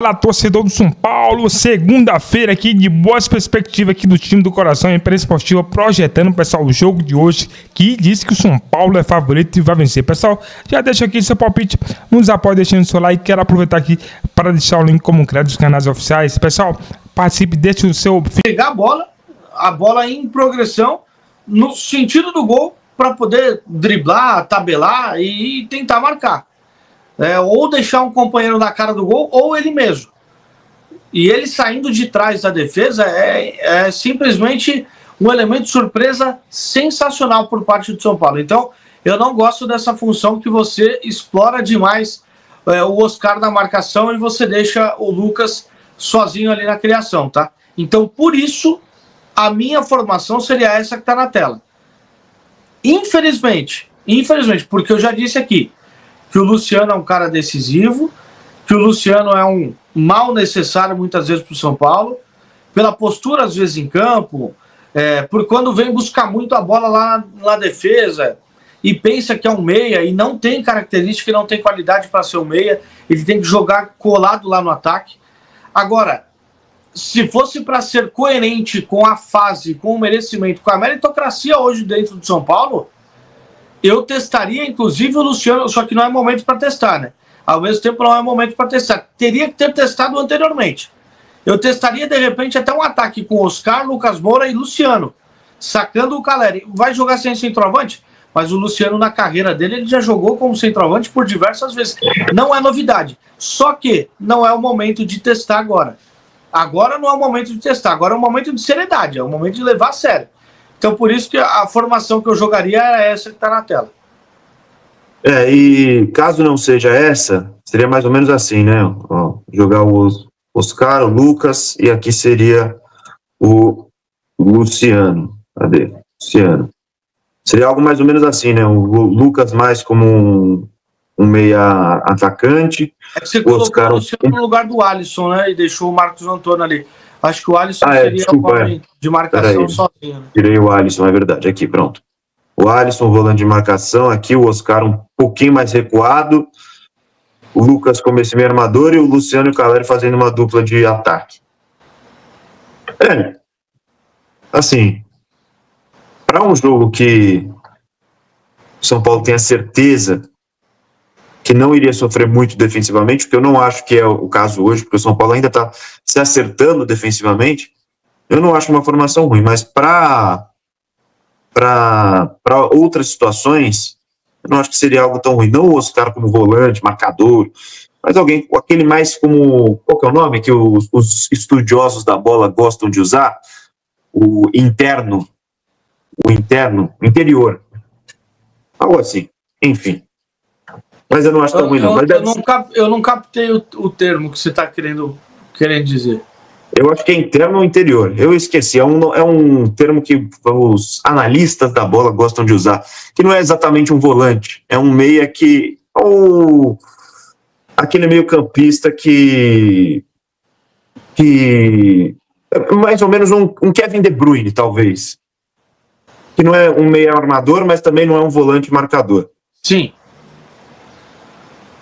Fala, torcedor do São Paulo, segunda-feira aqui de boas perspectivas aqui do time do coração, Imprensa Esportiva projetando, pessoal, o jogo de hoje, que diz que o São Paulo é favorito e vai vencer. Pessoal, já deixa aqui seu palpite, nos apoia deixando seu like, quero aproveitar aqui para deixar o link como crédito dos canais oficiais. Pessoal, participe, deixe o seu... Pegar a bola em progressão, no sentido do gol, para poder driblar, tabelar e tentar marcar. Ou deixar um companheiro na cara do gol, ou ele mesmo. E ele saindo de trás da defesa é simplesmente um elemento de surpresa sensacional por parte do São Paulo. Então, eu não gosto dessa função que você explora demais o Oscar na marcação e você deixa o Lucas sozinho ali na criação, tá? Então, por isso, a minha formação seria essa que está na tela. Infelizmente, porque eu já disse aqui, que o Luciano é um cara decisivo, que o Luciano é um mal necessário muitas vezes para o São Paulo, pela postura às vezes em campo, por quando vem buscar muito a bola lá na defesa e pensa que é um meia e não tem característica e não tem qualidade para ser um meia, ele tem que jogar colado lá no ataque. Agora, se fosse para ser coerente com a fase, com o merecimento, com a meritocracia hoje dentro do São Paulo, eu testaria, inclusive, o Luciano, só que não é momento para testar, né? Ao mesmo tempo, não é momento para testar. Teria que ter testado anteriormente. Eu testaria, de repente, até um ataque com Oscar, Lucas Moura e Luciano, sacando o Caleri. Vai jogar sem centroavante? Mas o Luciano, na carreira dele, ele já jogou como centroavante por diversas vezes. Não é novidade. Só que não é o momento de testar agora. Agora não é o momento de testar. Agora é o momento de seriedade. É o momento de levar a sério. Então, por isso que a formação que eu jogaria é essa que está na tela. E caso não seja essa, seria mais ou menos assim, né? Jogar o Oscar, o Lucas, e aqui seria o Luciano. Cadê? Luciano. Seria algo mais ou menos assim, né? O Lucas mais como um meia atacante. É que você colocou o Luciano no lugar do Alisson, né? E deixou o Marcos Antônio ali. Acho que o Alisson seria o homem de marcação sozinho. Né? Tirei o Alisson, é verdade. Aqui, pronto. O Alisson, volante de marcação. Aqui o Oscar um pouquinho mais recuado. O Lucas como esse meio armador e o Luciano e o Caleri fazendo uma dupla de ataque. Assim, para um jogo que o São Paulo tenha certeza que não iria sofrer muito defensivamente, porque eu não acho que é o caso hoje, porque o São Paulo ainda está se acertando defensivamente, eu não acho uma formação ruim, mas para outras situações, eu não acho que seria algo tão ruim. Não o Oscar como volante, marcador, mas alguém, aquele mais como, qual que é o nome que os estudiosos da bola gostam de usar? O interior. Algo assim, enfim. Mas eu não acho tão ruim, não. Eu não captei o termo que você está querendo dizer. Eu acho que é interno ou interior. Eu esqueci. É um termo que os analistas da bola gostam de usar. Que não é exatamente um volante. É um meia que... aquele meio campista que é mais ou menos um Kevin De Bruyne, talvez. Que não é um meia armador, mas também não é um volante marcador. Sim.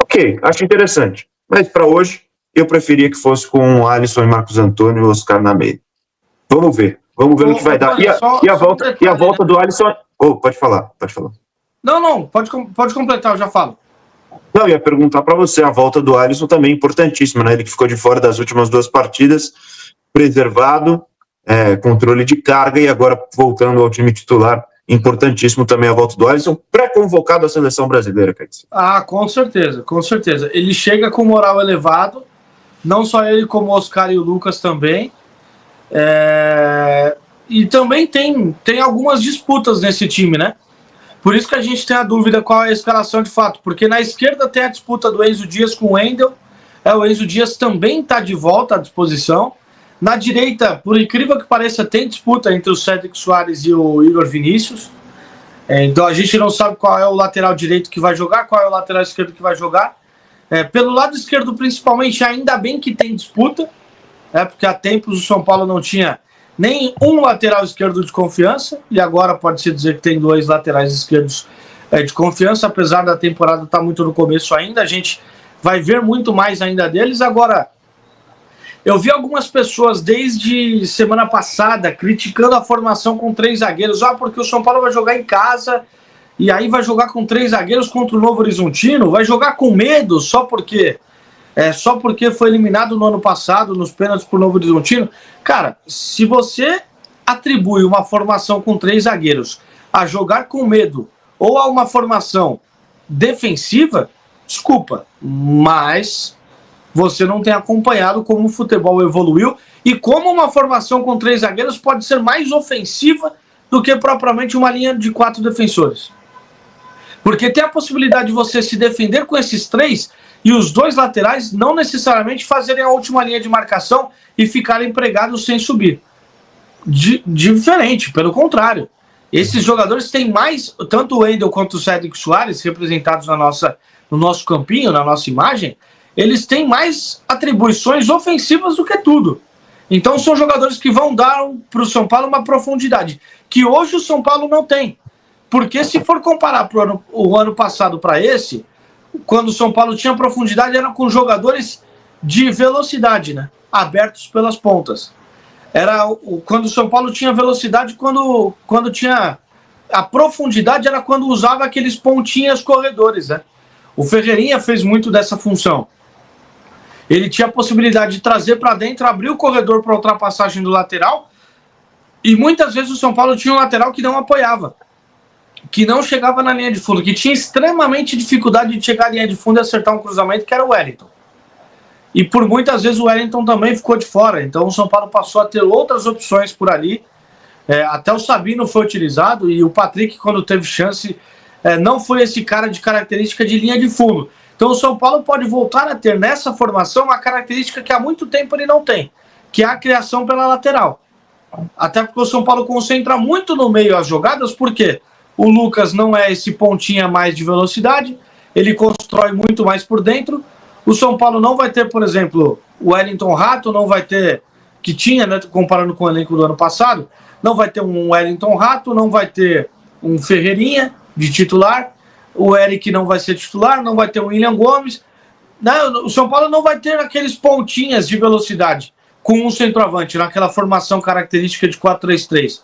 Ok, acho interessante. Mas para hoje, eu preferia que fosse com Alisson e Marcos Antônio e Oscar na meia. Vamos ver o que vai dar. E a volta do Alisson... Pode falar. Não, pode completar, eu já falo. Não, eu ia perguntar para você, a volta do Alisson também é importantíssima, né? Ele que ficou de fora das últimas 2 partidas, preservado, controle de carga e agora voltando ao time titular. Importantíssimo também a volta do Alisson, pré-convocado à seleção brasileira, Caetano. Com certeza. Ele chega com moral elevado, não só ele, como o Oscar e o Lucas também. E também tem algumas disputas nesse time, né? Por isso que a gente tem a dúvida qual é a escalação de fato, porque na esquerda tem a disputa do Enzo Dias com o Wendel. O Enzo Dias também está de volta à disposição. Na direita, por incrível que pareça, tem disputa entre o Cédric Soares e o Igor Vinícius. Então a gente não sabe qual é o lateral direito que vai jogar, qual é o lateral esquerdo que vai jogar. Pelo lado esquerdo, principalmente, ainda bem que tem disputa, porque há tempos o São Paulo não tinha nem um lateral esquerdo de confiança, e agora pode-se dizer que tem 2 laterais esquerdos de confiança, apesar da temporada estar muito no começo ainda. A gente vai ver muito mais ainda deles. Agora, Eu vi algumas pessoas desde semana passada criticando a formação com 3 zagueiros. Porque o São Paulo vai jogar em casa e aí vai jogar com 3 zagueiros contra o Novo Horizontino, vai jogar com medo só porque foi eliminado no ano passado nos pênaltis por Novo Horizontino. Cara, se você atribui uma formação com 3 zagueiros a jogar com medo ou a uma formação defensiva, desculpa, mas você não tem acompanhado como o futebol evoluiu e como uma formação com 3 zagueiros pode ser mais ofensiva do que propriamente uma linha de 4 defensores. Porque tem a possibilidade de você se defender com esses 3 e os 2 laterais não necessariamente fazerem a última linha de marcação e ficarem pregados sem subir. Diferente, pelo contrário. Esses jogadores têm mais, tanto o Wendel quanto o Cédric Soares, representados no nosso campinho, na nossa imagem, eles têm mais atribuições ofensivas do que tudo. Então são jogadores que vão dar para o São Paulo uma profundidade, que hoje o São Paulo não tem. Porque se for comparar o ano passado para esse, quando o São Paulo tinha profundidade, era com jogadores de velocidade, né? Abertos pelas pontas. Quando o São Paulo tinha velocidade, quando tinha a profundidade, era quando usava aqueles pontinhas corredores, né? O Ferreirinha fez muito dessa função. Ele tinha a possibilidade de trazer para dentro, abrir o corredor para a ultrapassagem do lateral, e muitas vezes o São Paulo tinha um lateral que não apoiava, que não chegava na linha de fundo, que tinha extremamente dificuldade de chegar à linha de fundo e acertar um cruzamento, que era o Wellington. E por muitas vezes o Wellington também ficou de fora. Então o São Paulo passou a ter outras opções por ali. Até o Sabino foi utilizado e o Patrick, quando teve chance, não foi esse cara de característica de linha de fundo. Então o São Paulo pode voltar a ter nessa formação uma característica que há muito tempo ele não tem, que é a criação pela lateral. Até porque o São Paulo concentra muito no meio as jogadas, porque o Lucas não é esse pontinha mais de velocidade, ele constrói muito mais por dentro. O São Paulo não vai ter, por exemplo, o Wellington Rato, não vai ter, que tinha, né, comparando com o elenco do ano passado, não vai ter um Wellington Rato, não vai ter um Ferreirinha de titular, o Eric não vai ser titular, não vai ter o William Gomes. Não, o São Paulo não vai ter aqueles pontinhas de velocidade com um centroavante, naquela formação característica de 4-3-3.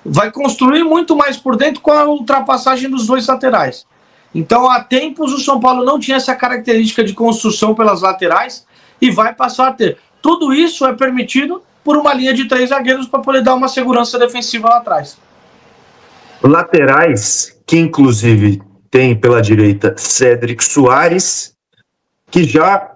Vai construir muito mais por dentro com a ultrapassagem dos 2 laterais. Então, há tempos, o São Paulo não tinha essa característica de construção pelas laterais e vai passar a ter. Tudo isso é permitido por uma linha de 3 zagueiros para poder dar uma segurança defensiva lá atrás. Laterais, que inclusive tem pela direita Cédric Soares, que já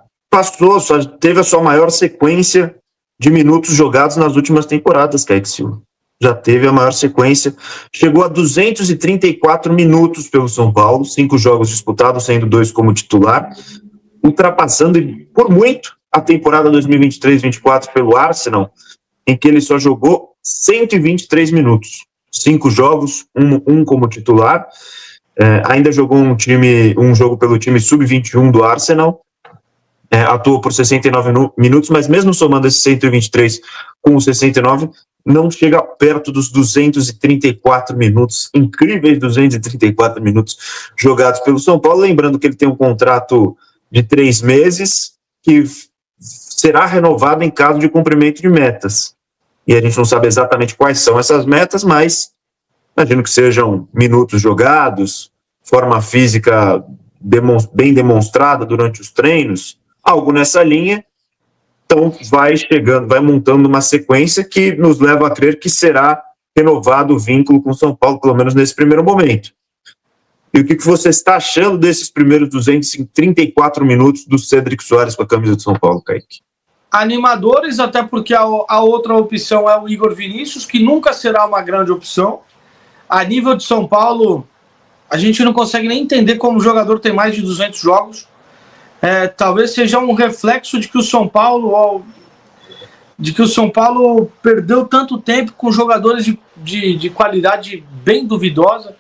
teve a sua maior sequência de minutos jogados nas últimas temporadas, Kaique Silva. Já teve a maior sequência, chegou a 234 minutos pelo São Paulo, 5 jogos disputados, sendo 2 como titular, ultrapassando por muito a temporada 2023-24 pelo Arsenal, em que ele só jogou 123 minutos, 5 jogos, um como titular, ainda jogou um jogo pelo time sub-21 do Arsenal, atuou por 69 minutos, mas mesmo somando esses 123 com os 69, não chega perto dos 234 minutos, incríveis 234 minutos jogados pelo São Paulo, lembrando que ele tem um contrato de 3 meses, que será renovado em caso de cumprimento de metas. E a gente não sabe exatamente quais são essas metas, mas imagino que sejam minutos jogados, forma física bem demonstrada durante os treinos, algo nessa linha. Então vai montando uma sequência que nos leva a crer que será renovado o vínculo com o São Paulo, pelo menos nesse primeiro momento. E o que você está achando desses primeiros 234 minutos do Cédric Soares com a camisa do São Paulo, Kaique? Animadores, até porque a outra opção é o Igor Vinícius, que nunca será uma grande opção. A nível de São Paulo, a gente não consegue nem entender como o jogador tem mais de 200 jogos. Talvez seja um reflexo de que o São Paulo perdeu tanto tempo com jogadores de qualidade bem duvidosa.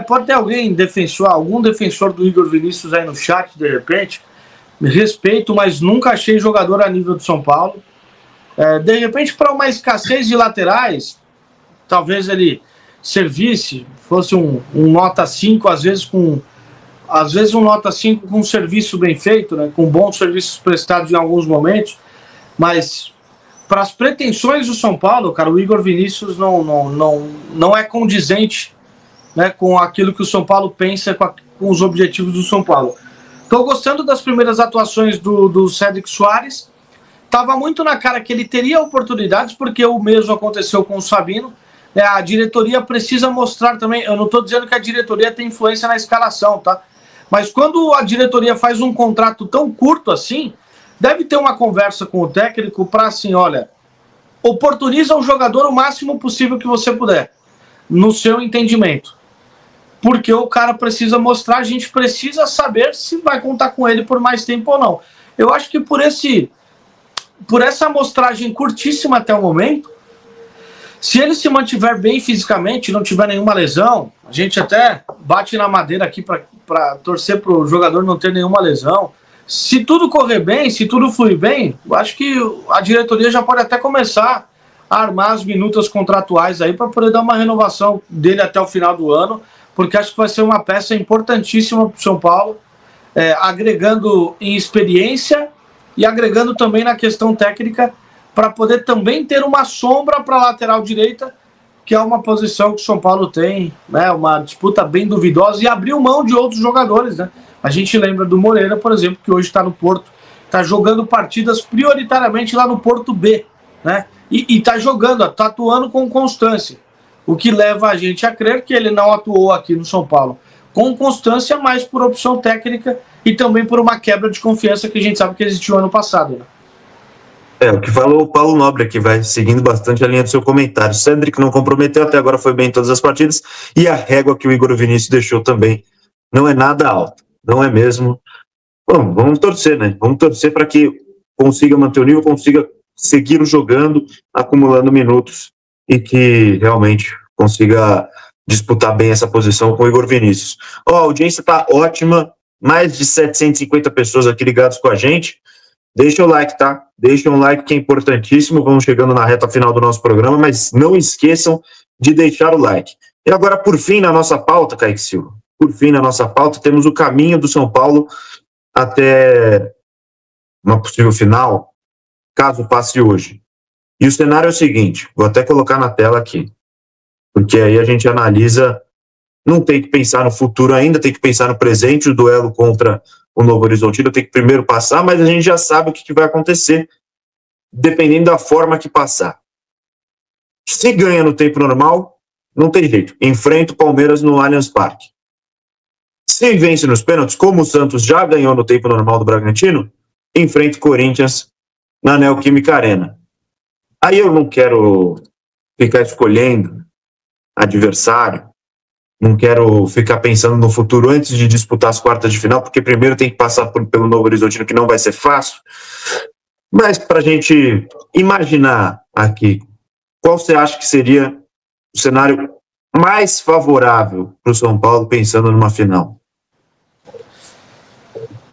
Pode ter algum defensor do Igor Vinícius aí no chat, de repente. Respeito, mas nunca achei jogador a nível do São Paulo. De repente, para uma escassez de laterais, talvez ele servisse, fosse um nota 5, às vezes um nota 5 com um serviço bem feito, né, com bons serviços prestados em alguns momentos. Mas para as pretensões do São Paulo, cara, o Igor Vinícius não é condizente, né, com aquilo que o São Paulo pensa, com os objetivos do São Paulo. Estou gostando das primeiras atuações do Cédric Soares. Estava muito na cara que ele teria oportunidades, porque o mesmo aconteceu com o Sabino. A diretoria precisa mostrar também. Eu não estou dizendo que a diretoria tem influência na escalação, tá? Mas quando a diretoria faz um contrato tão curto assim, deve ter uma conversa com o técnico para assim, olha, oportuniza o jogador o máximo possível que você puder, no seu entendimento. Porque o cara precisa mostrar, a gente precisa saber se vai contar com ele por mais tempo ou não. Eu acho que por essa amostragem curtíssima até o momento, se ele se mantiver bem fisicamente, não tiver nenhuma lesão, a gente até bate na madeira aqui para torcer para o jogador não ter nenhuma lesão. Se tudo correr bem, se tudo fluir bem, eu acho que a diretoria já pode até começar a armar as minutas contratuais aí para poder dar uma renovação dele até o final do ano, porque acho que vai ser uma peça importantíssima para o São Paulo, agregando em experiência e agregando também na questão técnica, para poder também ter uma sombra para a lateral direita, que é uma posição que o São Paulo tem, né, uma disputa bem duvidosa, e abriu mão de outros jogadores, né? A gente lembra do Moreira, por exemplo, que hoje está no Porto, está jogando partidas prioritariamente lá no Porto B, né? E está jogando, está atuando com constância, o que leva a gente a crer que ele não atuou aqui no São Paulo com constância, mas por opção técnica e também por uma quebra de confiança que a gente sabe que existiu ano passado, né? O que falou o Paulo Nobre aqui, vai seguindo bastante a linha do seu comentário. Cédric não comprometeu, até agora foi bem em todas as partidas, e a régua que o Igor Vinícius deixou também não é nada alta, não é mesmo. Bom, vamos torcer, né? Vamos torcer para que consiga manter o nível, consiga seguir jogando, acumulando minutos, e que realmente consiga disputar bem essa posição com o Igor Vinícius. A audiência está ótima, mais de 750 pessoas aqui ligadas com a gente. Deixa o like, tá? Deixa um like que é importantíssimo. Vamos chegando na reta final do nosso programa, mas não esqueçam de deixar o like. E agora, por fim, na nossa pauta, Kaique Silva, por fim, na nossa pauta, temos o caminho do São Paulo até uma possível final, caso passe hoje. E o cenário é o seguinte, vou até colocar na tela aqui, porque aí a gente analisa, não tem que pensar no futuro ainda, tem que pensar no presente, o duelo contra o Novo Horizontino tem que primeiro passar, mas a gente já sabe o que vai acontecer, dependendo da forma que passar. Se ganha no tempo normal, não tem jeito, enfrenta o Palmeiras no Allianz Parque. Se vence nos pênaltis, como o Santos já ganhou no tempo normal do Bragantino, enfrenta o Corinthians na Neoquímica Arena. Aí eu não quero ficar escolhendo adversário, não quero ficar pensando no futuro antes de disputar as quartas de final, porque primeiro tem que passar pelo Novo Horizontino, que não vai ser fácil. Mas para a gente imaginar aqui, qual você acha que seria o cenário mais favorável para o São Paulo pensando numa final?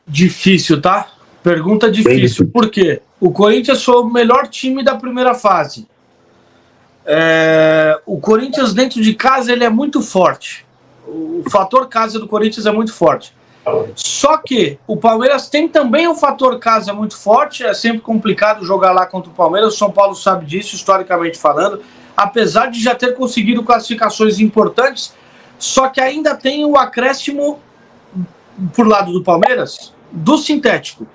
Difícil, tá? Pergunta difícil. Por quê? O Corinthians foi o melhor time da primeira fase. O Corinthians dentro de casa ele é muito forte. O fator casa do Corinthians é muito forte. Só que o Palmeiras tem também um fator casa muito forte. É sempre complicado jogar lá contra o Palmeiras. O São Paulo sabe disso, historicamente falando. Apesar de já ter conseguido classificações importantes, só que ainda tem o acréscimo por lado do Palmeiras do sintético.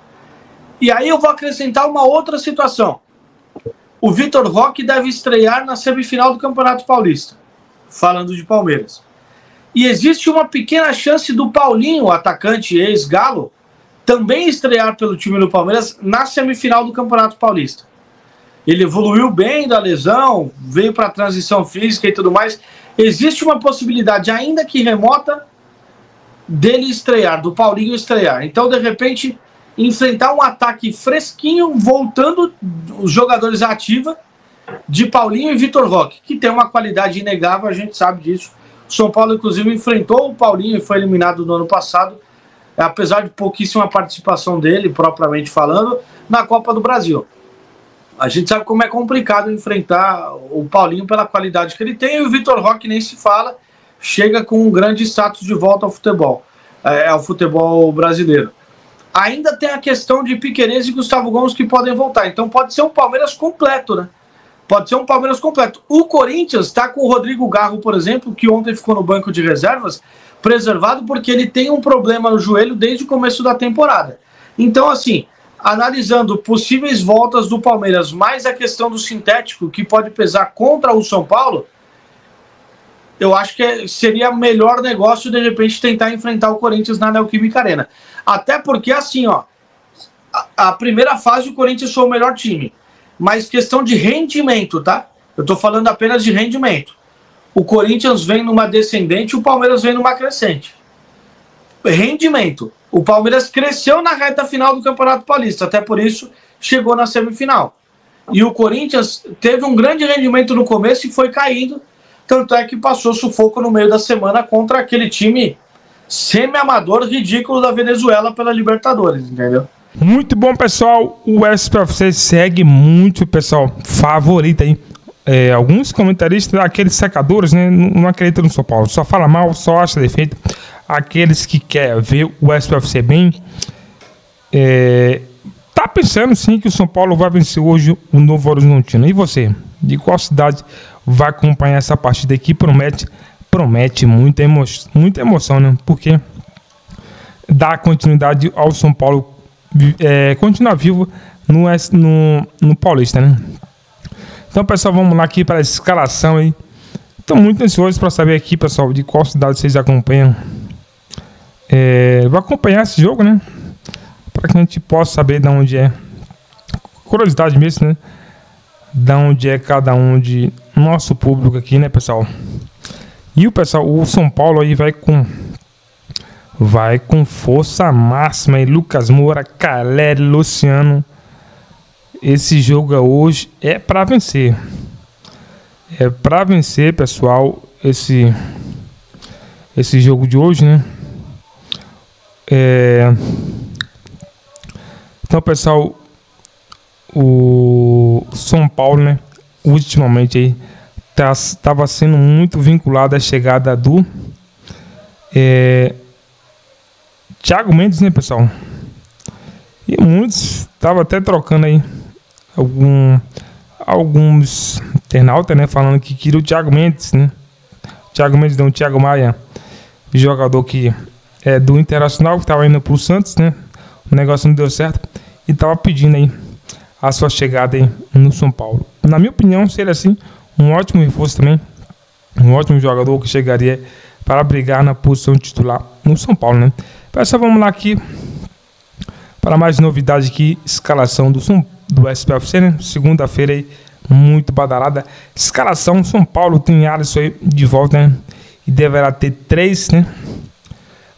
E aí eu vou acrescentar uma outra situação. O Vitor Roque deve estrear na semifinal do Campeonato Paulista, falando de Palmeiras. E existe uma pequena chance do Paulinho, atacante ex-Galo, também estrear pelo time do Palmeiras na semifinal do Campeonato Paulista. Ele evoluiu bem da lesão, veio para a transição física e tudo mais. Existe uma possibilidade, ainda que remota, dele estrear, do Paulinho estrear. Então, de repente, enfrentar um ataque fresquinho, voltando os jogadores à ativa, de Paulinho e Vitor Roque, que tem uma qualidade inegável, a gente sabe disso. O São Paulo, inclusive, enfrentou o Paulinho e foi eliminado no ano passado, apesar de pouquíssima participação dele, propriamente falando, na Copa do Brasil. A gente sabe como é complicado enfrentar o Paulinho pela qualidade que ele tem, e o Vitor Roque nem se fala, chega com um grande status de volta ao futebol brasileiro. ainda tem a questão de Piquerez e Gustavo Gomes que podem voltar. Então pode ser um Palmeiras completo, né? Pode ser um Palmeiras completo. O Corinthians está com o Rodrigo Garro, por exemplo, que ontem ficou no banco de reservas, preservado porque ele tem um problema no joelho desde o começo da temporada. Então, assim, analisando possíveis voltas do Palmeiras, mais a questão do sintético, que pode pesar contra o São Paulo, eu acho que seria melhor negócio, de repente, tentar enfrentar o Corinthians na Neoquímica Arena. Até porque, assim, ó, a primeira fase o Corinthians foi o melhor time. Mas questão de rendimento, tá? Eu tô falando apenas de rendimento. O Corinthians vem numa descendente, o Palmeiras vem numa crescente. Rendimento. O Palmeiras cresceu na reta final do Campeonato Paulista, até por isso chegou na semifinal. E o Corinthians teve um grande rendimento no começo e foi caindo, tanto é que passou sufoco no meio da semana contra aquele time semi-amador ridículo da Venezuela pela Libertadores, entendeu? Muito bom, pessoal. O SPFC segue muito, pessoal, favorito aí. Alguns comentaristas, aqueles secadores, né, não acreditam no São Paulo, só fala mal, só acha defeito. Aqueles que querem ver o SPFC bem, tá pensando sim que o São Paulo vai vencer hoje o Novo Horizontino. E você, de qual cidade vai acompanhar essa partida aqui? Promete muita emoção, né? Porque dá continuidade ao São Paulo continuar vivo no Paulista, né? Então, pessoal, vamos lá aqui para a escalação aí. Estou muito ansioso para saber aqui, pessoal, de qual cidade vocês acompanham. Vou acompanhar esse jogo, né? Para que a gente possa saber de onde é. Curiosidade mesmo, né? De onde é cada um de nosso público aqui, né, pessoal? E o São Paulo aí vai com força máxima aí. Lucas Moura, Caleri, Luciano. Esse jogo hoje é para vencer. É para vencer, pessoal, esse jogo de hoje, né? Então, pessoal, o São Paulo, né, ultimamente aí estava sendo muito vinculado à chegada do Thiago Mendes, né, pessoal? E muitos estavam até trocando aí alguns internautas, né, falando que queria o Thiago Mendes, né? O Thiago Maia, jogador que é do Internacional, que estava indo pro Santos, né? O negócio não deu certo e estava pedindo aí a sua chegada aí no São Paulo. Na minha opinião, seria assim um ótimo reforço também, um ótimo jogador que chegaria para brigar na posição titular no São Paulo, né? Pessoal, vamos lá aqui para mais novidade aqui, escalação do SPFC, né? Segunda-feira aí, muito badalada. Escalação, São Paulo tem Alisson aí de volta, né? E deverá ter 3, né,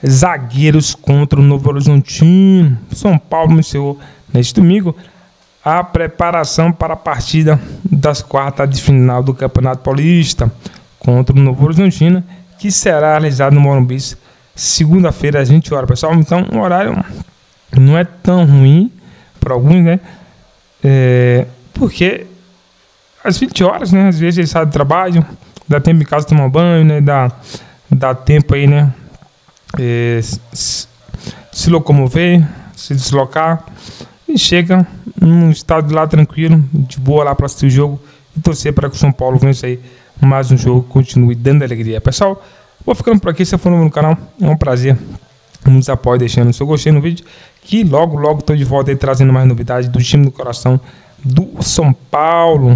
zagueiros contra o Novo Horizontino. São Paulo iniciou neste domingo a preparação para a partida das quartas de final do Campeonato Paulista contra o Novo Horizontino, que será realizado no Morumbi segunda-feira às 20 horas, pessoal. Então, o horário não é tão ruim para alguns, né? Porque às 20 horas, né? Às vezes eles saem do trabalho, dá tempo em casa tomar banho, né? Dá tempo aí, né? Se locomover, se deslocar e chega num estado lá tranquilo, de boa lá para assistir o jogo e torcer para que o São Paulo vença aí mais um jogo, continue dando alegria. Pessoal, vou ficando por aqui. Se for novo no canal, é um prazer. Nos apoie deixando o seu gostei no vídeo, que logo estou de volta aí trazendo mais novidades do time do coração do São Paulo.